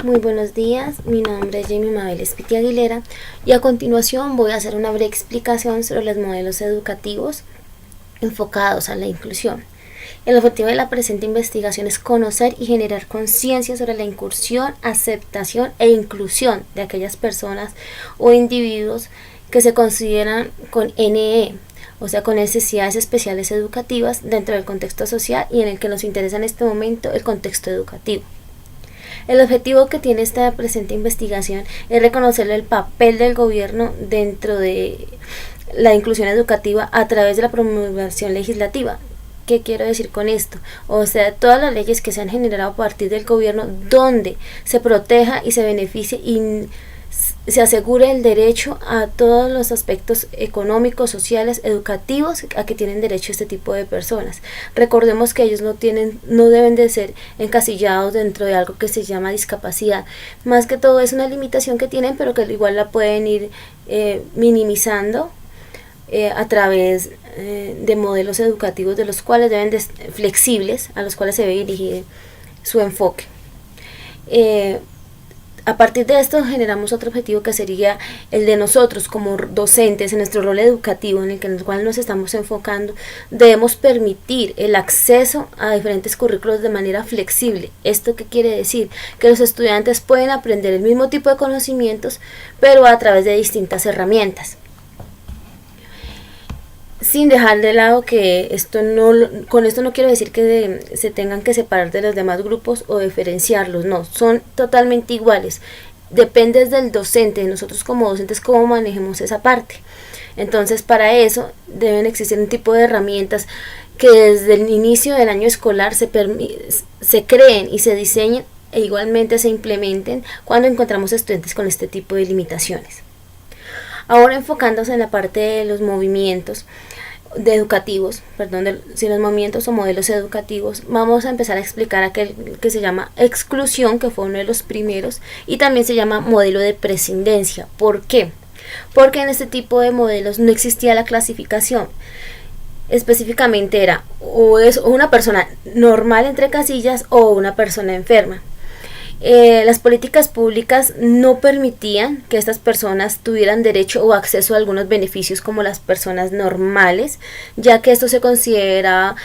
Muy buenos días, mi nombre es Jamie Mabel Espiti Aguilera y a continuación voy a hacer una breve explicación sobre los modelos educativos enfocados a la inclusión. El objetivo de la presente investigación es conocer y generar conciencia sobre la incursión, aceptación e inclusión de aquellas personas o individuos que se consideran con NE, o sea, con necesidades especiales educativas dentro del contexto social y en el que nos interesa en este momento el contexto educativo. El objetivo que tiene esta presente investigación es reconocer el papel del gobierno dentro de la inclusión educativa a través de la promulgación legislativa. ¿Qué quiero decir con esto? O sea, todas las leyes que se han generado a partir del gobierno donde se proteja y se beneficie y se asegure el derecho a todos los aspectos económicos, sociales, educativos a que tienen derecho este tipo de personas. Recordemos que ellos no deben de ser encasillados dentro de algo que se llama discapacidad. Más que todo es una limitación que tienen, pero que igual la pueden ir minimizando a través de modelos educativos de los cuales flexibles, a los cuales se debe dirigir su enfoque. A partir de esto generamos otro objetivo que sería el de nosotros como docentes en nuestro rol educativo en el cual nos estamos enfocando. Debemos permitir el acceso a diferentes currículos de manera flexible. ¿Esto qué quiere decir? Que los estudiantes pueden aprender el mismo tipo de conocimientos pero a través de distintas herramientas. Sin dejar de lado que con esto no quiero decir que se tengan que separar de los demás grupos o diferenciarlos, no, son totalmente iguales. Depende del docente, de nosotros como docentes, cómo manejemos esa parte. Entonces, para eso deben existir un tipo de herramientas que desde el inicio del año escolar se creen y se diseñen e igualmente se implementen cuando encontramos estudiantes con este tipo de limitaciones. Ahora enfocándose en la parte de los movimientos los movimientos o modelos educativos, vamos a empezar a explicar aquel que se llama exclusión, que fue uno de los primeros, y también se llama modelo de prescindencia. ¿Por qué? Porque en este tipo de modelos no existía la clasificación. Específicamente era o es una persona normal entre casillas o una persona enferma. Las políticas públicas no permitían que estas personas tuvieran derecho o acceso a algunos beneficios como las personas normales, ya que se consideraban,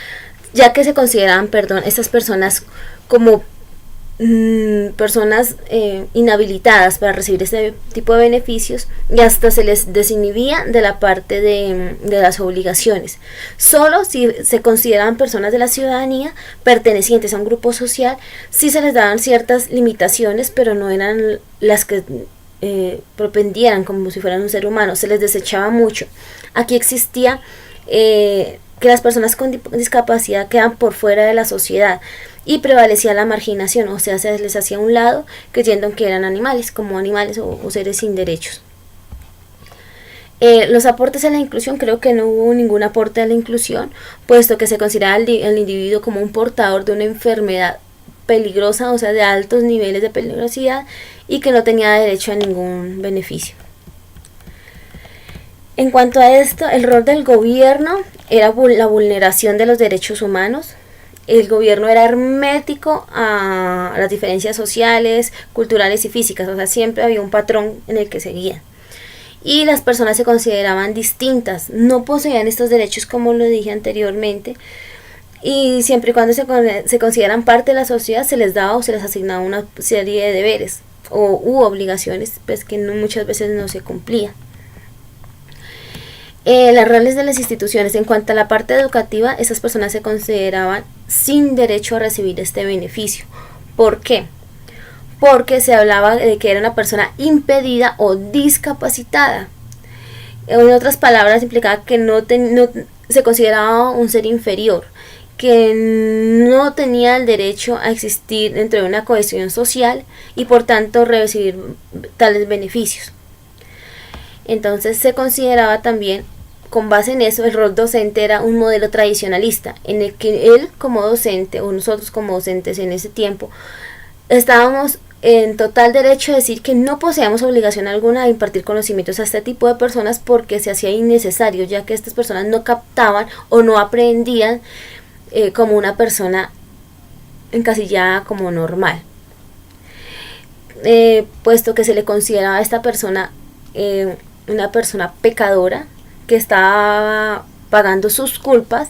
estas personas como personas inhabilitadas para recibir este tipo de beneficios, y hasta se les desinhibía de la parte de las obligaciones. Solo si se consideraban personas de la ciudadanía pertenecientes a un grupo social, sí se les daban ciertas limitaciones, pero no eran las que propendieran como si fueran un ser humano, se les desechaba mucho. Aquí existía que las personas con discapacidad quedan por fuera de la sociedad y prevalecía la marginación, o sea, se les hacía a un lado creyendo que eran animales, como animales o seres sin derechos. Los aportes a la inclusión, creo que no hubo ningún aporte a la inclusión, puesto que se consideraba el individuo como un portador de una enfermedad peligrosa, o sea, de altos niveles de peligrosidad, y que no tenía derecho a ningún beneficio. En cuanto a esto, el rol del gobierno era la vulneración de los derechos humanos. El gobierno era hermético a las diferencias sociales, culturales y físicas, o sea, siempre había un patrón en el que seguían. Y las personas se consideraban distintas, no poseían estos derechos como lo dije anteriormente, y siempre y cuando se consideran parte de la sociedad se les daba o se les asignaba una serie de deberes u obligaciones, pues que muchas veces no se cumplían. Las roles de las instituciones, en cuanto a la parte educativa, esas personas se consideraban sin derecho a recibir este beneficio. ¿Por qué? Porque se hablaba de que era una persona impedida o discapacitada. En otras palabras, implicaba que no se consideraba un ser inferior, que no tenía el derecho a existir dentro de una cohesión social y por tanto recibir tales beneficios. Entonces se consideraba también, con base en eso, el rol docente era un modelo tradicionalista, en el que él como docente, o nosotros como docentes en ese tiempo, estábamos en total derecho a decir que no poseíamos obligación alguna de impartir conocimientos a este tipo de personas porque se hacía innecesario, ya que estas personas no captaban o no aprendían como una persona encasillada como normal. puesto que se le consideraba a esta persona una persona pecadora que estaba pagando sus culpas,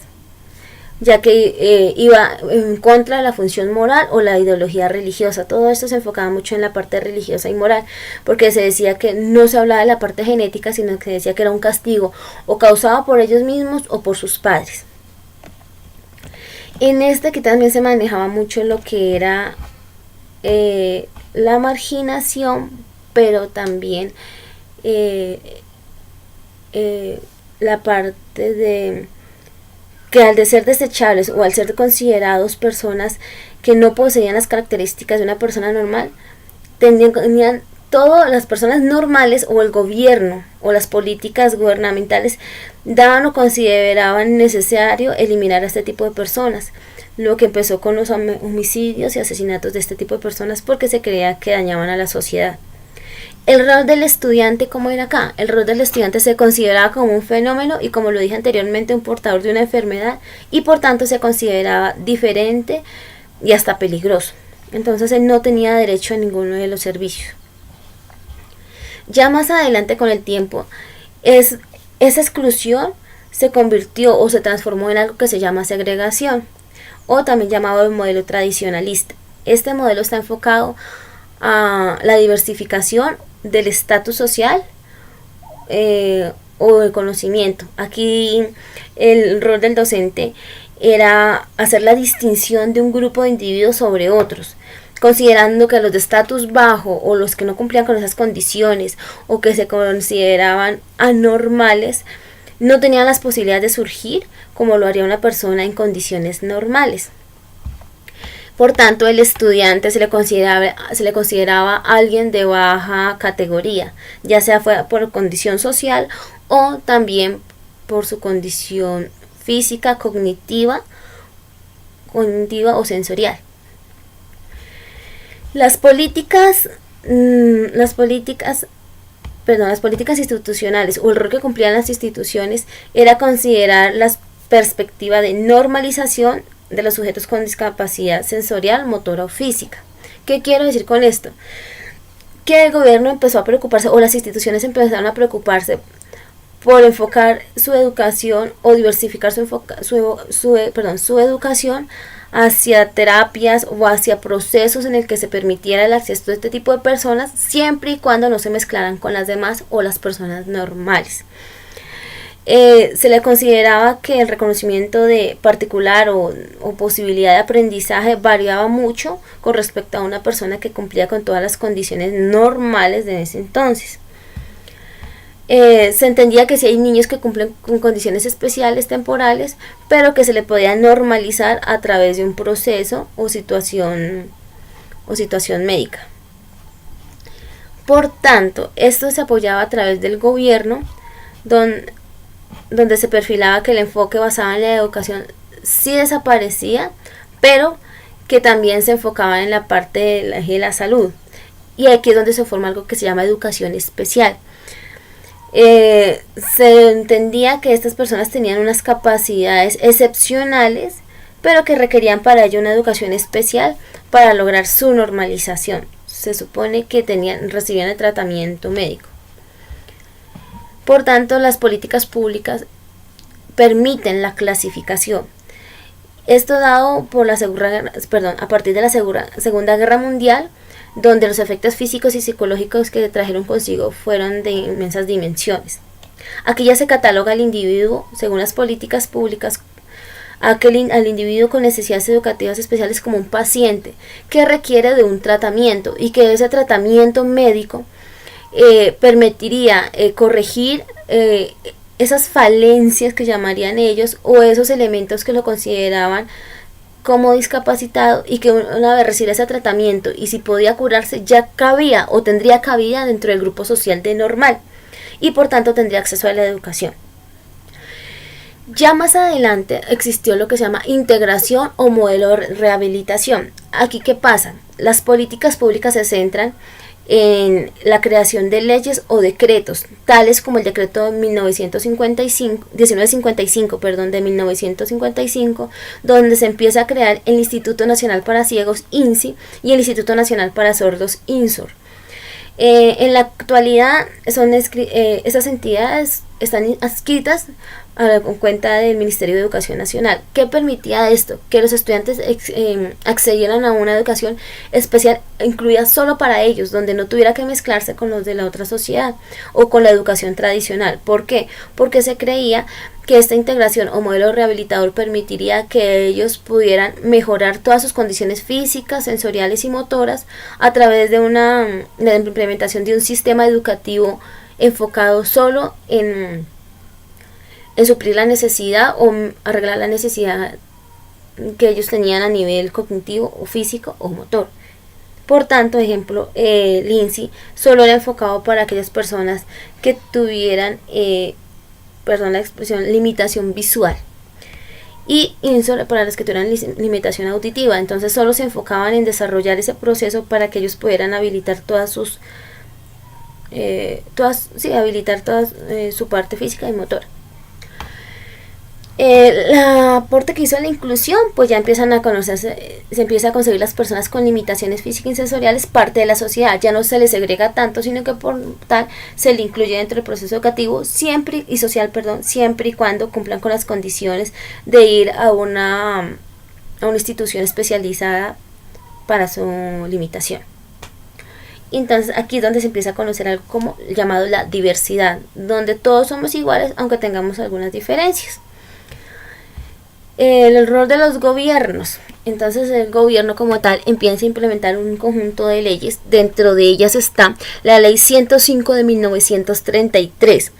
ya que iba en contra de la función moral o la ideología religiosa. Todo esto se enfocaba mucho en la parte religiosa y moral, porque se decía que no se hablaba de la parte genética, sino que se decía que era un castigo o causado por ellos mismos o por sus padres. En este que también se manejaba mucho lo que era la marginación, pero también la parte de que al de ser desechables o al ser considerados personas que no poseían las características de una persona normal, tenían todas las personas normales o el gobierno o las políticas gubernamentales daban o consideraban necesario eliminar a este tipo de personas, lo que empezó con los homicidios y asesinatos de este tipo de personas porque se creía que dañaban a la sociedad. El rol del estudiante, ¿cómo era acá? El rol del estudiante se consideraba como un fenómeno y, como lo dije anteriormente, un portador de una enfermedad, y por tanto se consideraba diferente y hasta peligroso. Entonces él no tenía derecho a ninguno de los servicios. Ya más adelante, con el tiempo, esa exclusión se convirtió o se transformó en algo que se llama segregación, o también llamado el modelo tradicionalista. Este modelo está enfocado a la diversificación del estatus social o el conocimiento. Aquí el rol del docente era hacer la distinción de un grupo de individuos sobre otros, considerando que los de estatus bajo o los que no cumplían con esas condiciones o que se consideraban anormales no tenían las posibilidades de surgir como lo haría una persona en condiciones normales. Por tanto, el estudiante se le consideraba alguien de baja categoría, ya sea fuera por condición social o también por su condición física, cognitiva o sensorial. Las políticas institucionales o el rol que cumplían las instituciones era considerar la perspectiva de normalización de los sujetos con discapacidad sensorial, motora o física. ¿Qué quiero decir con esto? Que el gobierno empezó a preocuparse, o las instituciones empezaron a preocuparse por enfocar su educación o diversificar su educación hacia terapias o hacia procesos en el que se permitiera el acceso de este tipo de personas, siempre y cuando no se mezclaran con las demás o las personas normales. Se le consideraba que el reconocimiento de particular o posibilidad de aprendizaje variaba mucho con respecto a una persona que cumplía con todas las condiciones normales de ese entonces. Se entendía que si hay niños que cumplen con condiciones especiales temporales, pero que se le podía normalizar a través de un proceso o situación médica. Por tanto, esto se apoyaba a través del gobierno, donde se perfilaba que el enfoque basado en la educación sí desaparecía, pero que también se enfocaba en la parte de la salud. Y aquí es donde se forma algo que se llama educación especial. Se entendía que estas personas tenían unas capacidades excepcionales, pero que requerían para ello una educación especial para lograr su normalización. Se supone que recibían el tratamiento médico. Por tanto, las políticas públicas permiten la clasificación. Esto dado por a partir de la Segunda Guerra Mundial, donde los efectos físicos y psicológicos que trajeron consigo fueron de inmensas dimensiones. Aquí ya se cataloga al individuo, según las políticas públicas, al individuo con necesidades educativas especiales como un paciente que requiere de un tratamiento, y que ese tratamiento médico permitiría corregir esas falencias que llamarían ellos, o esos elementos que lo consideraban como discapacitado, y que una vez recibiera ese tratamiento y si podía curarse, ya cabía o tendría cabida dentro del grupo social de normal, y por tanto tendría acceso a la educación. Ya más adelante existió lo que se llama integración o modelo de rehabilitación. Aquí, ¿qué pasa? Las políticas públicas se centran en la creación de leyes o decretos, tales como el decreto de 1955, de 1955, donde se empieza a crear el Instituto Nacional para Ciegos, INCI, y el Instituto Nacional para Sordos, INSOR. En la actualidad esas entidades están adscritas a la cuenta del Ministerio de Educación Nacional. ¿Qué permitía esto? Que los estudiantes accedieran a una educación especial incluida solo para ellos, donde no tuviera que mezclarse con los de la otra sociedad o con la educación tradicional. ¿Por qué? Porque se creía que esta integración o modelo rehabilitador permitiría que ellos pudieran mejorar todas sus condiciones físicas, sensoriales y motoras a través de la implementación de un sistema educativo enfocado solo en suplir la necesidad o arreglar la necesidad que ellos tenían a nivel cognitivo o físico o motor. Por tanto, ejemplo, el INSI solo era enfocado para aquellas personas que tuvieran limitación visual, y INSOR para las que tuvieran limitación auditiva. Entonces solo se enfocaban en desarrollar ese proceso para que ellos pudieran habilitar su parte física y motora. El aporte que hizo la inclusión, pues ya empiezan a conocerse, se empieza a concebir las personas con limitaciones físicas y sensoriales parte de la sociedad, ya no se les segrega tanto, sino que por tal se le incluye dentro del proceso educativo siempre y cuando cumplan con las condiciones de ir a una institución especializada para su limitación. Entonces aquí es donde se empieza a conocer algo como llamado la diversidad, donde todos somos iguales aunque tengamos algunas diferencias. El rol de los gobiernos. Entonces el gobierno como tal empieza a implementar un conjunto de leyes. Dentro de ellas está la ley 105 de 1933,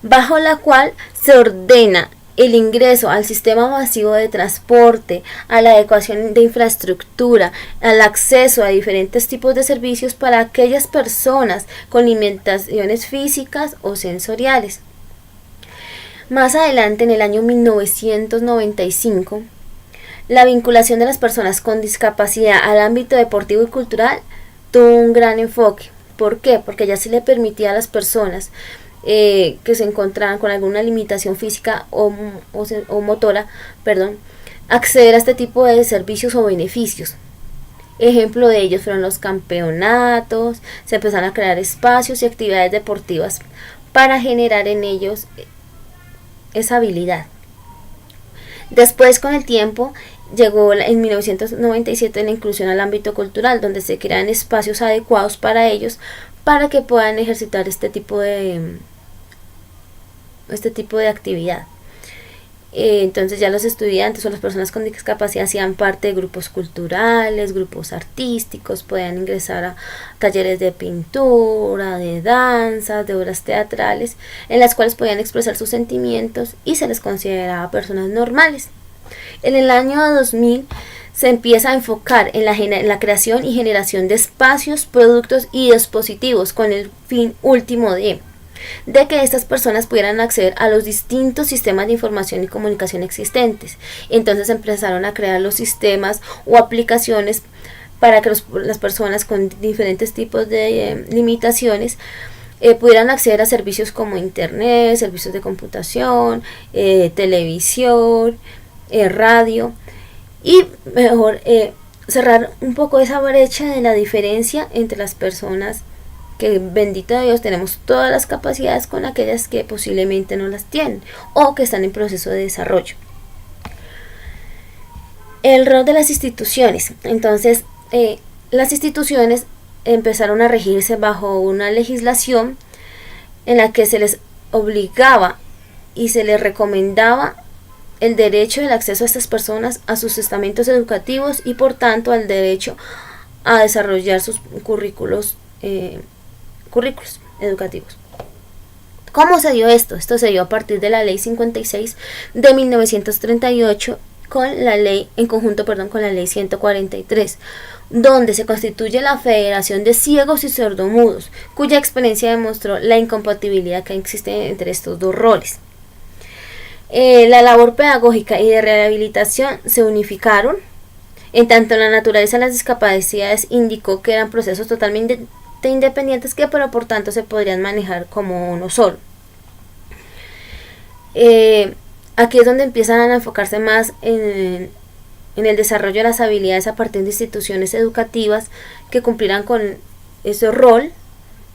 bajo la cual se ordena el ingreso al sistema masivo de transporte, a la adecuación de infraestructura, al acceso a diferentes tipos de servicios para aquellas personas con limitaciones físicas o sensoriales. Más adelante, en el año 1995, la vinculación de las personas con discapacidad al ámbito deportivo y cultural tuvo un gran enfoque. ¿Por qué? Porque ya se le permitía a las personas que se encontraban con alguna limitación física o motora, acceder a este tipo de servicios o beneficios. Ejemplo de ellos fueron los campeonatos, se empezaron a crear espacios y actividades deportivas para generar en ellos esa habilidad. Después, con el tiempo, llegó en 1997 la inclusión al ámbito cultural, donde se crean espacios adecuados para ellos para que puedan ejercitar este tipo de actividad. Entonces ya los estudiantes o las personas con discapacidad hacían parte de grupos culturales, grupos artísticos, podían ingresar a talleres de pintura, de danza, de obras teatrales, en las cuales podían expresar sus sentimientos y se les consideraba personas normales. En el año 2000 se empieza a enfocar en la creación y generación de espacios, productos y dispositivos con el fin último de que estas personas pudieran acceder a los distintos sistemas de información y comunicación existentes. Entonces empezaron a crear los sistemas o aplicaciones para que las personas con diferentes tipos de limitaciones pudieran acceder a servicios como internet, servicios de computación, televisión, radio, y mejor cerrar un poco esa brecha de la diferencia entre las personas que, bendito Dios, tenemos todas las capacidades con aquellas que posiblemente no las tienen o que están en proceso de desarrollo. El rol de las instituciones. Entonces, las instituciones empezaron a regirse bajo una legislación en la que se les obligaba y se les recomendaba el derecho del acceso a estas personas a sus estamentos educativos y por tanto al derecho a desarrollar sus currículos educativos. ¿Cómo se dio esto? Esto se dio a partir de la ley 56 de 1938 en conjunto con la ley 143, donde se constituye la Federación de Ciegos y Sordomudos, cuya experiencia demostró la incompatibilidad que existe entre estos dos roles. La labor pedagógica y de rehabilitación se unificaron, en tanto la naturaleza de las discapacidades indicó que eran procesos totalmente independientes que pero por tanto se podrían manejar como uno solo. Aquí es donde empiezan a enfocarse más en el desarrollo de las habilidades a partir de instituciones educativas que cumplirán con ese rol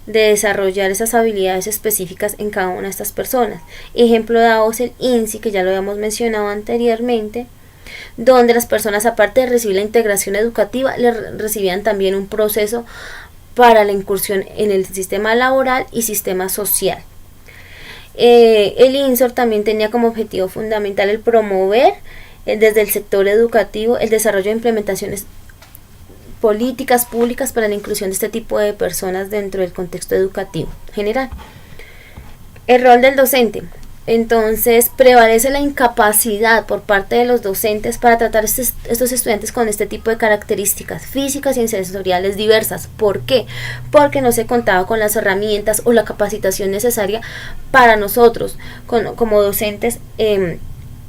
de desarrollar esas habilidades específicas en cada una de estas personas. Ejemplo dado es el INSI, que ya lo habíamos mencionado anteriormente, donde las personas, aparte de recibir la integración educativa, recibían también un proceso para la incursión en el sistema laboral y sistema social. El INSOR también tenía como objetivo fundamental el promover desde el sector educativo el desarrollo de implementaciones políticas públicas para la inclusión de este tipo de personas dentro del contexto educativo general. El rol del docente. Entonces prevalece la incapacidad por parte de los docentes para tratar estos estudiantes con este tipo de características físicas y sensoriales diversas. ¿Por qué? Porque no se contaba con las herramientas o la capacitación necesaria para nosotros como docentes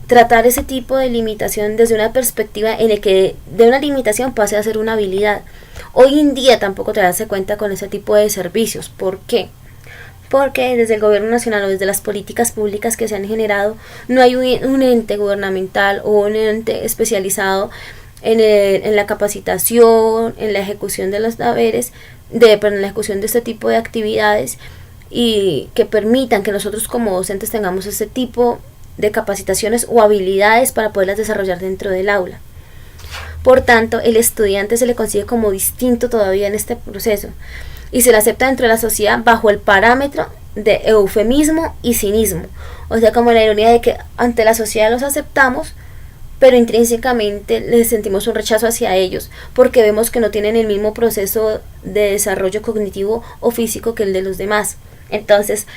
tratar ese tipo de limitación desde una perspectiva en la que de una limitación pase a ser una habilidad. Hoy en día tampoco te das cuenta con ese tipo de servicios. ¿Por qué? Porque desde el gobierno nacional o desde las políticas públicas que se han generado no hay un ente gubernamental o un ente especializado en la capacitación, en la ejecución de los deberes, en la ejecución de este tipo de actividades y que permitan que nosotros como docentes tengamos este tipo de capacitaciones o habilidades para poderlas desarrollar dentro del aula. Por tanto, el estudiante se le consigue como distinto todavía en este proceso y se le acepta dentro de la sociedad bajo el parámetro de eufemismo y cinismo, o sea, como la ironía de que ante la sociedad los aceptamos, pero intrínsecamente les sentimos un rechazo hacia ellos porque vemos que no tienen el mismo proceso de desarrollo cognitivo o físico que el de los demás. Entonces,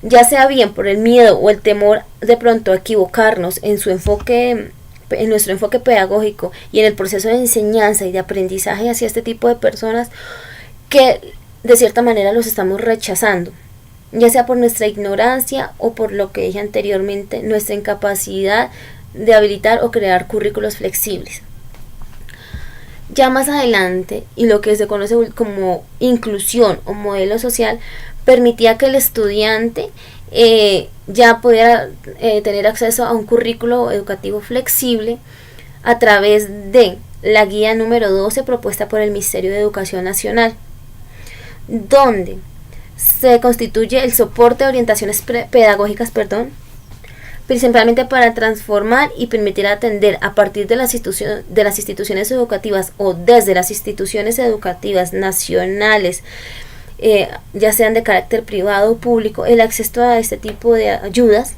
ya sea bien por el miedo o el temor de pronto a equivocarnos en nuestro enfoque pedagógico y en el proceso de enseñanza y de aprendizaje hacia este tipo de personas, que de cierta manera los estamos rechazando, ya sea por nuestra ignorancia o por lo que dije anteriormente, nuestra incapacidad de habilitar o crear currículos flexibles. Ya más adelante, y lo que se conoce como inclusión o modelo social, permitía que el estudiante ya pudiera tener acceso a un currículo educativo flexible a través de la guía número 12 propuesta por el Ministerio de Educación Nacional, donde se constituye el soporte de orientaciones pedagógicas, principalmente para transformar y permitir atender a partir de las instituciones educativas o desde las instituciones educativas nacionales, ya sean de carácter privado o público, el acceso a este tipo de ayudas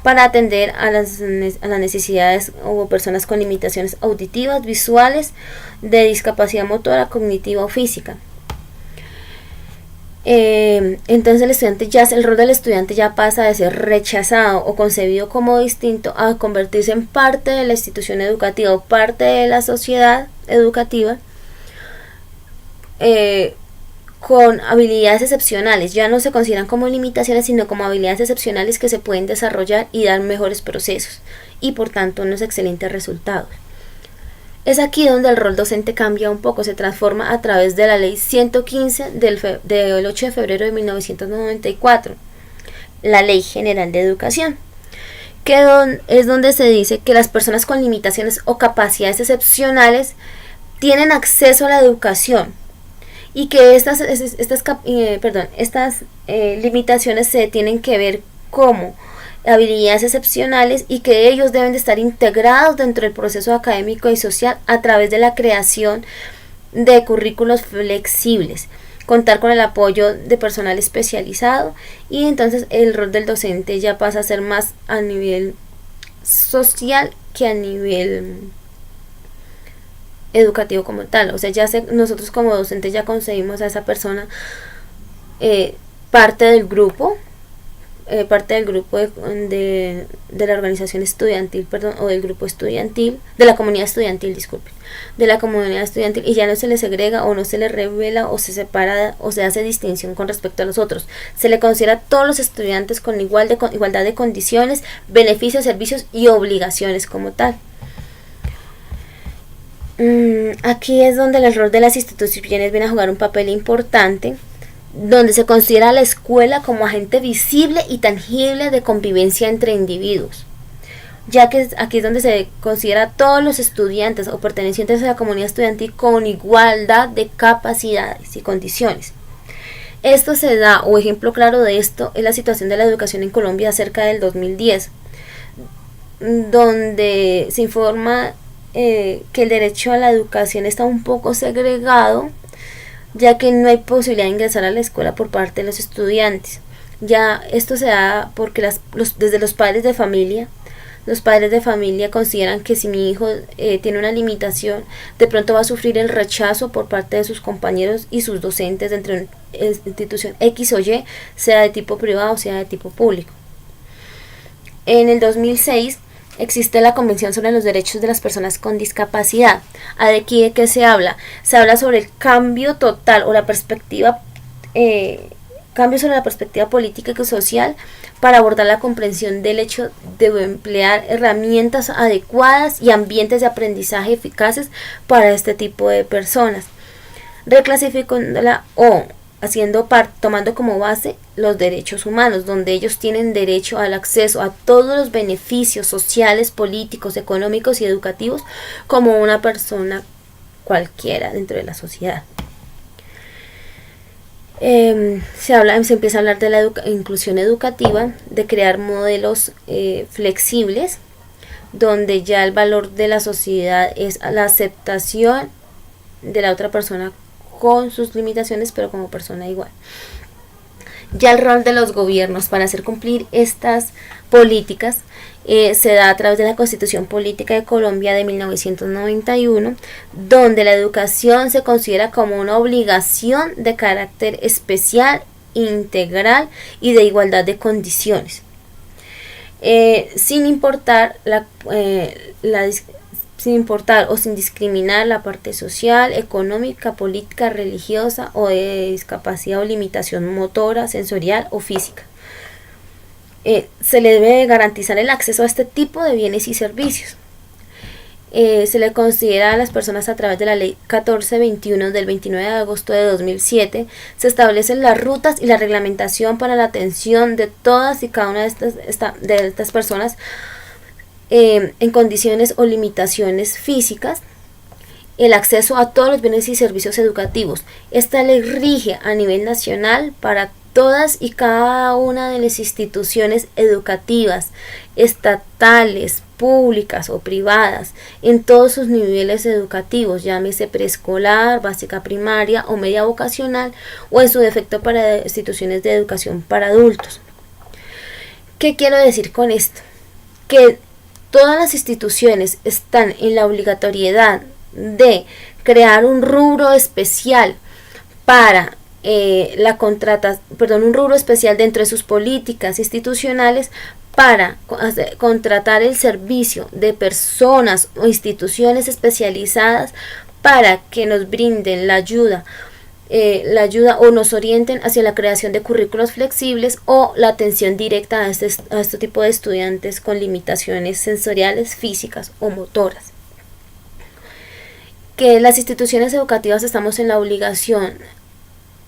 para atender a las necesidades o personas con limitaciones auditivas, visuales, de discapacidad motora, cognitiva o física. Entonces el rol del estudiante ya pasa de ser rechazado o concebido como distinto a convertirse en parte de la institución educativa o parte de la sociedad educativa, con habilidades excepcionales. Ya no se consideran como limitaciones, sino como habilidades excepcionales que se pueden desarrollar y dar mejores procesos y por tanto unos excelentes resultados. Es aquí donde el rol docente cambia un poco, se transforma a través de la ley 115 del 8 de febrero de 1994, la Ley General de Educación, que es donde se dice que las personas con limitaciones o capacidades excepcionales tienen acceso a la educación y que estas limitaciones se tienen que ver como habilidades excepcionales y que ellos deben de estar integrados dentro del proceso académico y social a través de la creación de currículos flexibles, contar con el apoyo de personal especializado, y entonces el rol del docente ya pasa a ser más a nivel social que a nivel educativo como tal. O sea, nosotros como docentes ya concebimos a esa persona parte del grupo de la organización estudiantil, o del grupo estudiantil, de la comunidad estudiantil, de la comunidad estudiantil, y ya no se le segrega o no se le revela o se separa o se hace distinción con respecto a los otros. Se le considera a todos los estudiantes con igualdad de condiciones, beneficios, servicios y obligaciones como tal. Aquí es donde el rol de las instituciones viene a jugar un papel importante, donde se considera a la escuela como agente visible y tangible de convivencia entre individuos, ya que aquí es donde se considera a todos los estudiantes o pertenecientes a la comunidad estudiantil con igualdad de capacidades y condiciones. Esto se da, o ejemplo claro de esto, es la situación de la educación en Colombia cerca del 2010, donde se informa que el derecho a la educación está un poco segregado, ya que no hay posibilidad de ingresar a la escuela por parte de los estudiantes. Ya esto se da porque desde los padres de familia consideran que si mi hijo tiene una limitación, de pronto va a sufrir el rechazo por parte de sus compañeros y sus docentes dentro de una institución X o Y, sea de tipo privado o sea de tipo público. En el 2006 existe la Convención sobre los Derechos de las Personas con Discapacidad. ¿De qué se habla? Se habla sobre el cambio total o la perspectiva, cambio sobre la perspectiva política y social para abordar la comprensión del hecho de emplear herramientas adecuadas y ambientes de aprendizaje eficaces para este tipo de personas, reclasificándola o tomando como base los derechos humanos, donde ellos tienen derecho al acceso a todos los beneficios sociales, políticos, económicos y educativos como una persona cualquiera dentro de la sociedad. Se empieza a hablar de la inclusión educativa, de crear modelos flexibles, donde ya el valor de la sociedad es la aceptación de la otra persona con sus limitaciones, pero como persona igual. Ya el rol de los gobiernos para hacer cumplir estas políticas se da a través de la Constitución Política de Colombia de 1991, donde la educación se considera como una obligación de carácter especial, integral y de igualdad de condiciones, sin importar sin importar o sin discriminar la parte social, económica, política, religiosa o de discapacidad o limitación motora, sensorial o física. Se le debe garantizar el acceso a este tipo de bienes y servicios. Se le considera a las personas a través de la Ley 1421 del 29 de agosto de 2007. Se establecen las rutas y la reglamentación para la atención de todas y cada una de estas personas en condiciones o limitaciones físicas, el acceso a todos los bienes y servicios educativos. Esta ley rige a nivel nacional para todas y cada una de las instituciones educativas, estatales, públicas o privadas, en todos sus niveles educativos, llámese preescolar, básica primaria o media vocacional, o en su defecto para instituciones de educación para adultos. ¿Qué quiero decir con esto? Que todas las instituciones están en la obligatoriedad de crear un rubro especial para un rubro especial dentro de sus políticas institucionales para contratar el servicio de personas o instituciones especializadas para que nos brinden la ayuda o nos orienten hacia la creación de currículos flexibles o la atención directa a este tipo de estudiantes con limitaciones sensoriales, físicas o motoras. Que las instituciones educativas estamos en la obligación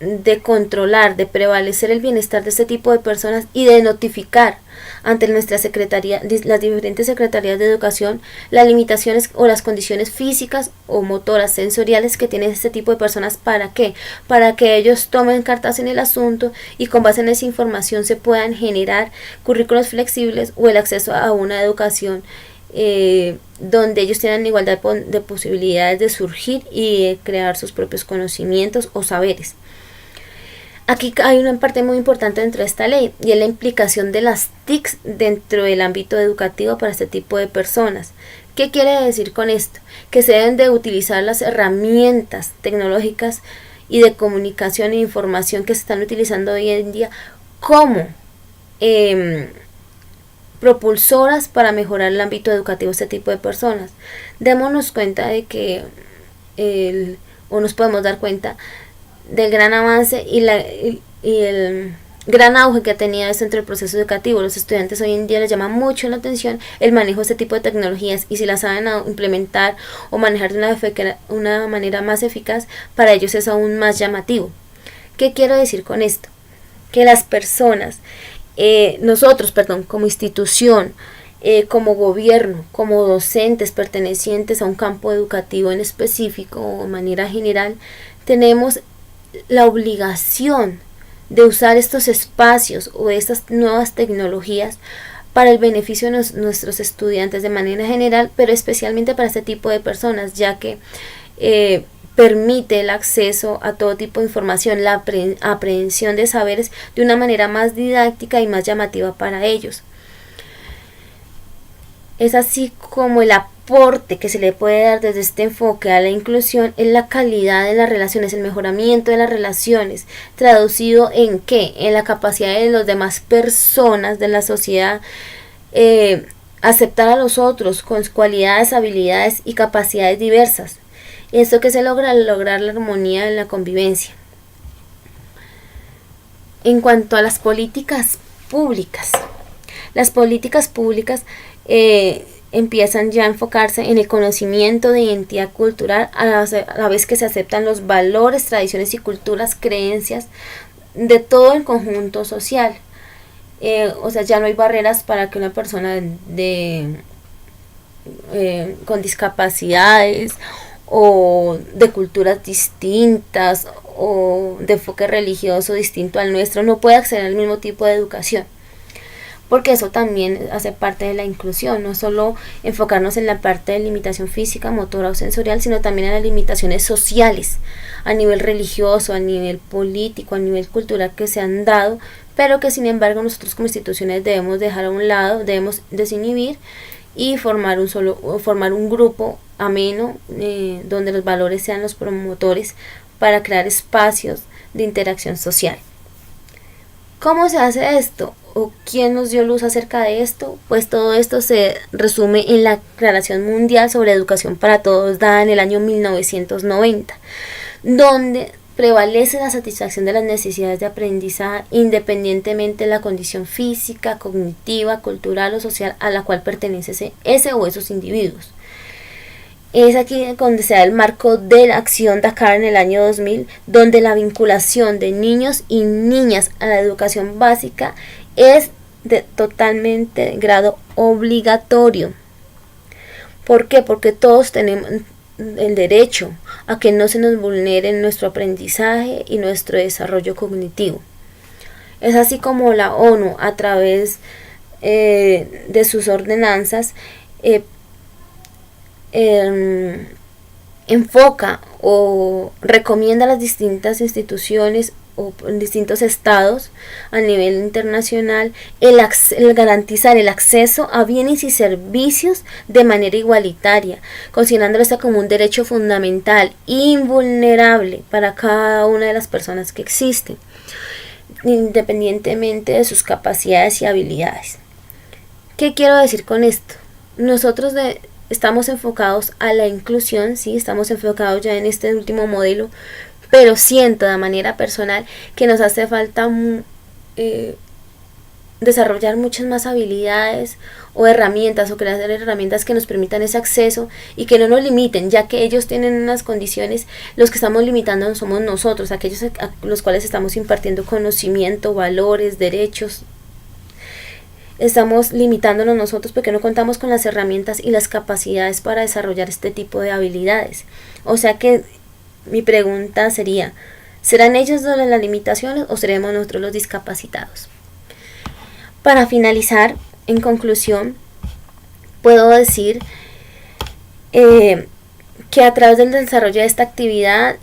de controlar, de prevalecer el bienestar de este tipo de personas y de notificar ante nuestra secretaría, las diferentes secretarías de educación, las limitaciones o las condiciones físicas o motoras sensoriales que tienen este tipo de personas. ¿Para qué? Para que ellos tomen cartas en el asunto y con base en esa información se puedan generar currículos flexibles o el acceso a una educación donde ellos tengan igualdad de posibilidades de surgir y de crear sus propios conocimientos o saberes. Aquí hay una parte muy importante dentro de esta ley y es la implicación de las TICs dentro del ámbito educativo para este tipo de personas. ¿Qué quiere decir con esto? Que se deben de utilizar las herramientas tecnológicas y de comunicación e información que se están utilizando hoy en día como propulsoras para mejorar el ámbito educativo de este tipo de personas. Démonos cuenta de que nos podemos dar cuenta del gran avance y el gran auge que ha tenido esto dentro del proceso educativo. Los estudiantes hoy en día les llama mucho la atención el manejo de este tipo de tecnologías y si las saben implementar o manejar de una manera más eficaz, para ellos es aún más llamativo. ¿Qué quiero decir con esto? Que las personas, nosotros, como institución, como gobierno, como docentes pertenecientes a un campo educativo en específico o de manera general, tenemos la obligación de usar estos espacios o estas nuevas tecnologías para el beneficio de nuestros estudiantes de manera general, pero especialmente para este tipo de personas, ya que permite el acceso a todo tipo de información, la aprehensión de saberes de una manera más didáctica y más llamativa para ellos. Es así como el aporte que se le puede dar desde este enfoque a la inclusión es la calidad de las relaciones, el mejoramiento de las relaciones, traducido en ¿qué? En la capacidad de las demás personas de la sociedad aceptar a los otros con cualidades, habilidades y capacidades diversas. Esto que se logra al lograr la armonía en la convivencia. En cuanto a las políticas públicas empiezan ya a enfocarse en el conocimiento de identidad cultural a la vez que se aceptan los valores, tradiciones y culturas, creencias de todo el conjunto social. O sea, ya no hay barreras para que una persona con discapacidades o de culturas distintas o de enfoque religioso distinto al nuestro no pueda acceder al mismo tipo de educación, porque eso también hace parte de la inclusión, no solo enfocarnos en la parte de limitación física, motora o sensorial, sino también en las limitaciones sociales a nivel religioso, a nivel político, a nivel cultural que se han dado, pero que sin embargo nosotros como instituciones debemos dejar a un lado, debemos desinhibir y formar un grupo ameno donde los valores sean los promotores para crear espacios de interacción social. ¿Cómo se hace esto? ¿O quién nos dio luz acerca de esto? Pues todo esto se resume en la Declaración Mundial sobre Educación para Todos, dada en el año 1990, donde prevalece la satisfacción de las necesidades de aprendizaje independientemente de la condición física, cognitiva, cultural o social a la cual pertenece ese o esos individuos. Es aquí donde se da el marco de la Acción Dakar en el año 2000, donde la vinculación de niños y niñas a la educación básica es de totalmente grado obligatorio. ¿Por qué? Porque todos tenemos el derecho a que no se nos vulnere nuestro aprendizaje y nuestro desarrollo cognitivo. Es así como la ONU, a través de sus ordenanzas, enfoca o recomienda a las distintas instituciones o en distintos estados a nivel internacional el garantizar el acceso a bienes y servicios de manera igualitaria, considerándolo esto como un derecho fundamental, invulnerable para cada una de las personas que existen, independientemente de sus capacidades y habilidades. ¿Qué quiero decir con esto? Nosotros estamos enfocados a la inclusión, sí, estamos enfocados ya en este último modelo, pero siento de manera personal que nos hace falta desarrollar muchas más habilidades o herramientas o crear herramientas que nos permitan ese acceso y que no nos limiten, ya que ellos tienen unas condiciones, los que estamos limitando somos nosotros, aquellos a los cuales estamos impartiendo conocimiento, valores, derechos. Estamos limitándonos nosotros porque no contamos con las herramientas y las capacidades para desarrollar este tipo de habilidades. O sea que mi pregunta sería, ¿serán ellos las limitaciones o seremos nosotros los discapacitados? Para finalizar, en conclusión, puedo decir que a través del desarrollo de esta actividad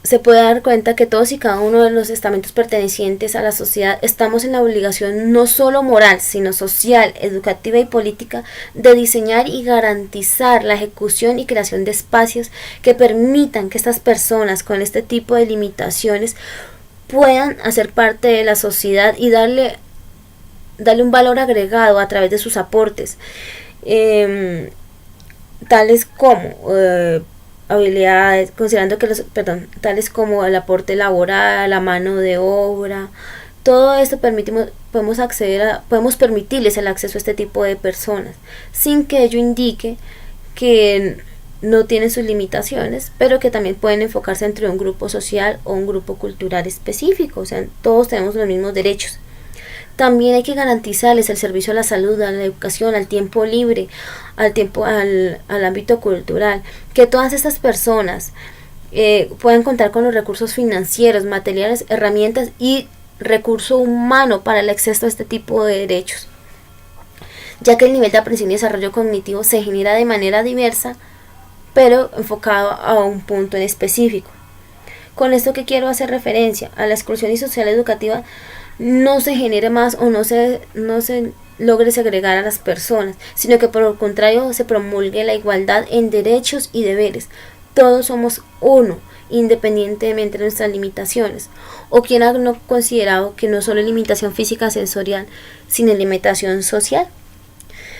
se puede dar cuenta que todos y cada uno de los estamentos pertenecientes a la sociedad estamos en la obligación no solo moral, sino social, educativa y política de diseñar y garantizar la ejecución y creación de espacios que permitan que estas personas con este tipo de limitaciones puedan hacer parte de la sociedad y darle un valor agregado a través de sus aportes, tales como habilidades, considerando que tales como el aporte laboral, la mano de obra, todo esto podemos permitirles el acceso a este tipo de personas, sin que ello indique que no tienen sus limitaciones, pero que también pueden enfocarse entre un grupo social o un grupo cultural específico. O sea, todos tenemos los mismos derechos. También hay que garantizarles el servicio a la salud, a la educación, al tiempo libre, al ámbito cultural, que todas estas personas puedan contar con los recursos financieros, materiales, herramientas y recurso humano para el acceso a este tipo de derechos, ya que el nivel de aprendizaje y desarrollo cognitivo se genera de manera diversa, pero enfocado a un punto en específico. Con esto que quiero hacer referencia a la exclusión y social educativa, no se genere más o no se logre segregar a las personas, sino que por el contrario se promulgue la igualdad en derechos y deberes. Todos somos uno, independientemente de nuestras limitaciones. O quien ha no considerado que no solo es limitación física sensorial, sino limitación social.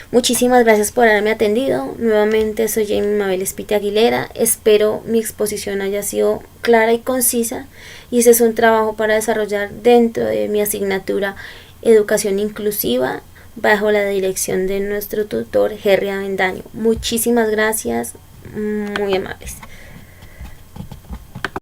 Muchísimas gracias por haberme atendido. Nuevamente soy Jamie Mabel Espite Aguilera. Espero mi exposición haya sido clara y concisa, y ese es un trabajo para desarrollar dentro de mi asignatura Educación Inclusiva bajo la dirección de nuestro tutor Jerry Avendaño. Muchísimas gracias, muy amables.